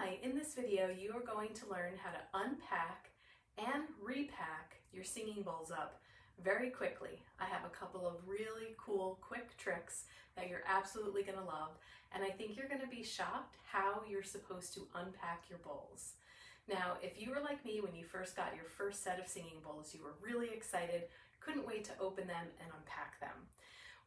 Hi, in this video you are going to learn how to unpack and repack your singing bowls up very quickly. I have a couple of really cool quick tricks that you're absolutely going to love, and I think you're going to be shocked how you're supposed to unpack your bowls. Now, if you were like me when you first got your first set of singing bowls, you were really excited, couldn't wait to open them and unpack them.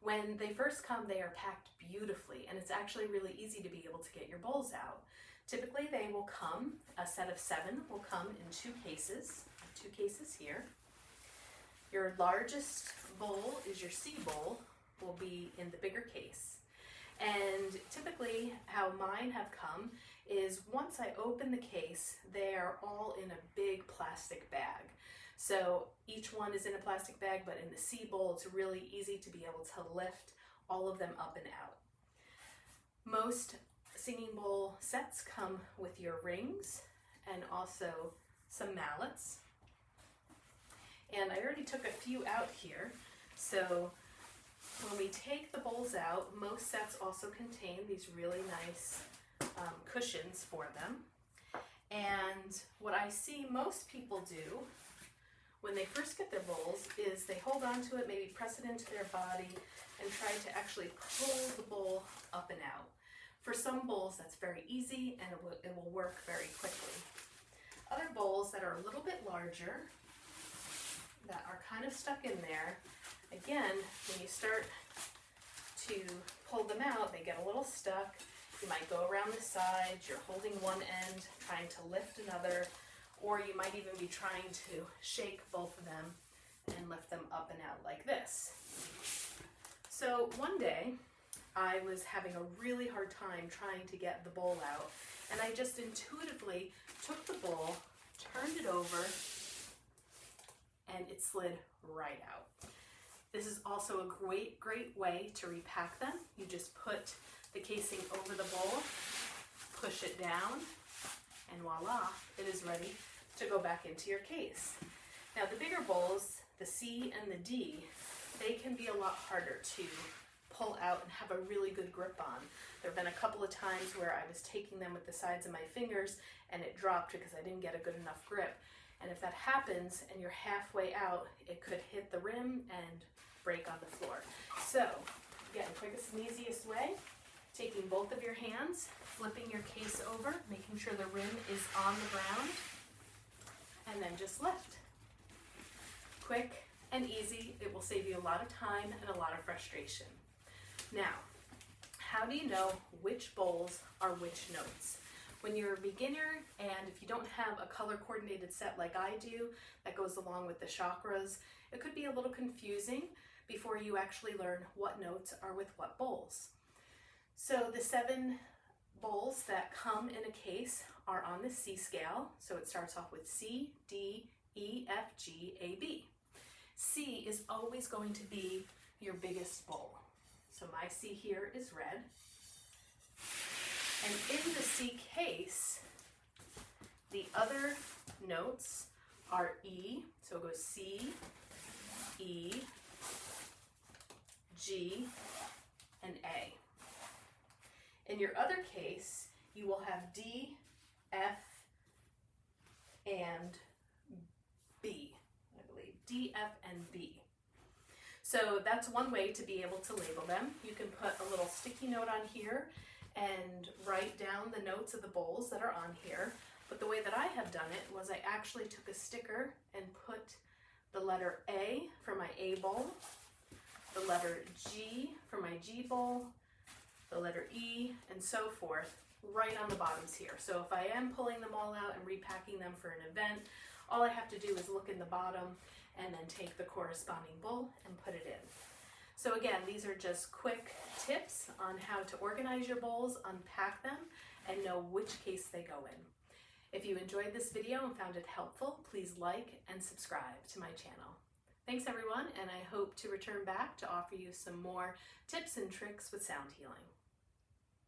When they first come, they are packed beautifully, and it's actually really easy to be able to get your bowls out. Typically, they will come, a set of 7 will come in 2 cases, here. Your largest bowl is your C bowl, will be in the bigger case. And typically, how mine have come is once I open the case, they are all in a big plastic bag. So each one is in a plastic bag, but in the C bowl, it's really easy to be able to lift all of them up and out. Most singing bowl sets come with your rings and also some mallets. And I already took a few out here. So when we take the bowls out, most sets also contain these really nice cushions for them. And what I see most people do when they first get their bowls is they hold on to it, maybe press it into their body, and try to actually pull the bowl up and out. For some bowls, that's very easy and it will work very quickly. Other bowls that are a little bit larger, that are kind of stuck in there, again, when you start to pull them out, they get a little stuck. You might go around the sides, you're holding one end, trying to lift another, or you might even be trying to shake both of them and lift them up and out like this. So one day, I was having a really hard time trying to get the bowl out, and I just intuitively took the bowl, turned it over, and it slid right out. This is also a great way to repack them. You just put the casing over the bowl, push it down, and voila, it is ready to go back into your case. Now the bigger bowls, the C and the D, they can be a lot harder to pull out and have a really good grip on. There have been a couple of times where I was taking them with the sides of my fingers and it dropped because I didn't get a good enough grip. And if that happens and you're halfway out, it could hit the rim and break on the floor. So, again, quickest and easiest way, taking both of your hands, flipping your case over, making sure the rim is on the ground, and then just lift. Quick and easy. It will save you a lot of time and a lot of frustration. Now, how do you know which bowls are which notes? When you're a beginner and if you don't have a color coordinated set like I do that goes along with the chakras, it could be a little confusing before you actually learn what notes are with what bowls. So the 7 bowls that come in a case are on the C scale. So it starts off with C, D, E, F, G, A, B. C is always going to be your biggest bowl. So my C here is red. And in the C case, the other notes are E, so it goes C, E, G, and A. In your other case, you will have D, F, and B, I believe. D, F, and B. So that's one way to be able to label them. You can put a little sticky note on here and write down the notes of the bowls that are on here. But the way that I have done it was I actually took a sticker and put the letter A for my A bowl, the letter G for my G bowl, the letter E, and so forth, right on the bottoms here. So if I am pulling them all out and repacking them for an event, all I have to do is look in the bottom and then take the corresponding bowl and put it in. So again, these are just quick tips on how to organize your bowls, unpack them, and know which case they go in. If you enjoyed this video and found it helpful, please like and subscribe to my channel. Thanks everyone, and I hope to return back to offer you some more tips and tricks with sound healing.